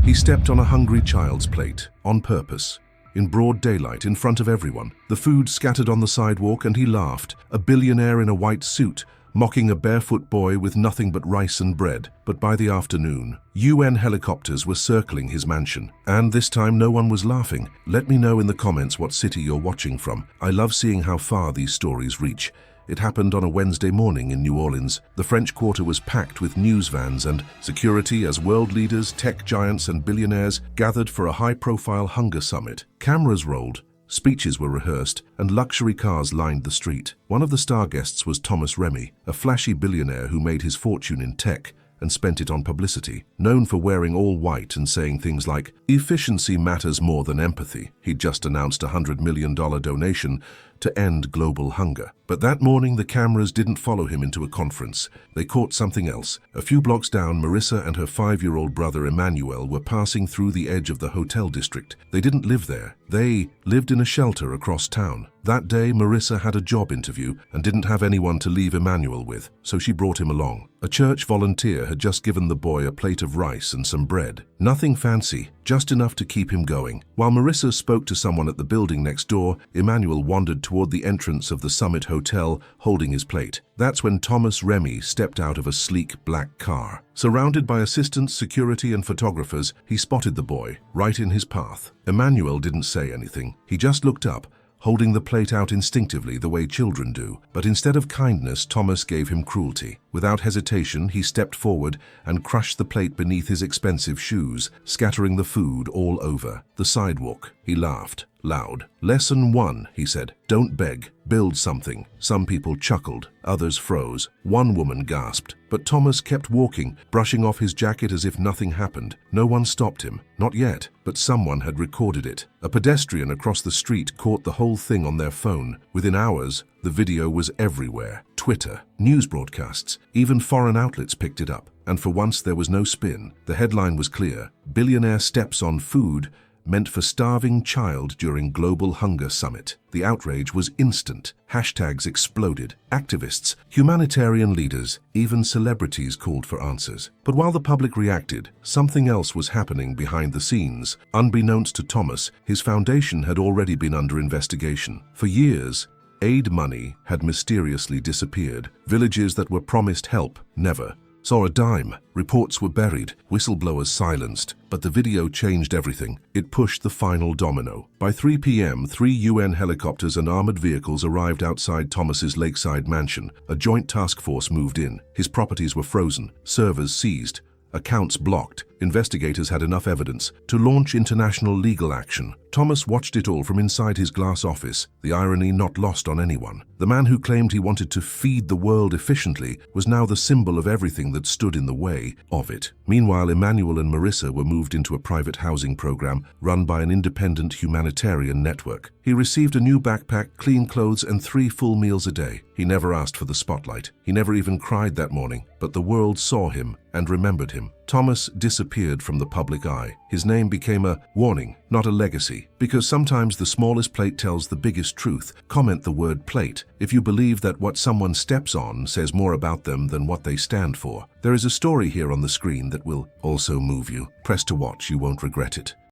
He stepped on a hungry child's plate, on purpose. In broad daylight, in front of everyone. The food scattered on the sidewalk and he laughed, a billionaire in a white suit, mocking a barefoot boy with nothing but rice and bread. But by the afternoon, UN helicopters were circling his mansion. And this time no one was laughing. Let me know in the comments what city you're watching from. I love seeing how far these stories reach. It happened on a Wednesday morning in New Orleans. The French Quarter was packed with news vans and security as world leaders, tech giants and billionaires gathered for a high-profile hunger summit. Cameras rolled, speeches were rehearsed, and luxury cars lined the street. One of the star guests was Thomas Remy, a flashy billionaire who made his fortune in tech and spent it on publicity. Known for wearing all white and saying things like, "Efficiency matters more than empathy." He'd just announced a $100 million donation to end global hunger. But that morning, the cameras didn't follow him into a conference. They caught something else. A few blocks down, Marissa and her 5-year-old brother Emmanuel were passing through the edge of the hotel district. They didn't live there. They lived in a shelter across town. That day, Marissa had a job interview and didn't have anyone to leave Emmanuel with, so she brought him along. A church volunteer had just given the boy a plate of rice and some bread. Nothing fancy, just enough to keep him going. While Marissa spoke to someone at the building next door, Emmanuel wandered toward the entrance of the Summit Hotel, holding his plate. That's when Thomas Remy stepped out of a sleek black car. Surrounded by assistants, security, and photographers, he spotted the boy, right in his path. Emmanuel didn't say anything. He just looked up, holding the plate out instinctively the way children do. But instead of kindness, Thomas gave him cruelty. Without hesitation, he stepped forward and crushed the plate beneath his expensive shoes, scattering the food all over the sidewalk. He laughed, loud. "Lesson 1, he said. Don't beg. Build something." Some people chuckled, others froze. One woman gasped. But Thomas kept walking, brushing off his jacket as if nothing happened. No one stopped him. Not yet, but someone had recorded it. A pedestrian across the street caught the whole thing on their phone. Within hours, the video was everywhere. Twitter, news broadcasts, even foreign outlets picked it up. And for once there was no spin. The headline was clear. Billionaire steps on food meant for starving child during global hunger summit. The outrage was instant. Hashtags exploded. Activists, humanitarian leaders, even celebrities called for answers. But while the public reacted, something else was happening behind the scenes. Unbeknownst to Thomas, his foundation had already been under investigation. For years, aid money had mysteriously disappeared. Villages that were promised help never saw a dime. Reports were buried, whistleblowers silenced, but the video changed everything. It pushed the final domino. By 3 p.m., 3 UN helicopters and armored vehicles arrived outside Thomas's lakeside mansion. A joint task force moved in. His properties were frozen, servers seized, accounts blocked. Investigators had enough evidence to launch international legal action. Thomas watched it all from inside his glass office, the irony not lost on anyone. The man who claimed he wanted to feed the world efficiently was now the symbol of everything that stood in the way of it. Meanwhile, Emmanuel and Marissa were moved into a private housing program run by an independent humanitarian network. He received a new backpack, clean clothes, and 3 full meals a day. He never asked for the spotlight. He never even cried that morning, but the world saw him and remembered him. Thomas disappeared from the public eye. His name became a warning, not a legacy. Because sometimes the smallest plate tells the biggest truth. Comment the word plate if you believe that what someone steps on says more about them than what they stand for. There is a story here on the screen that will also move you. Press to watch, you won't regret it.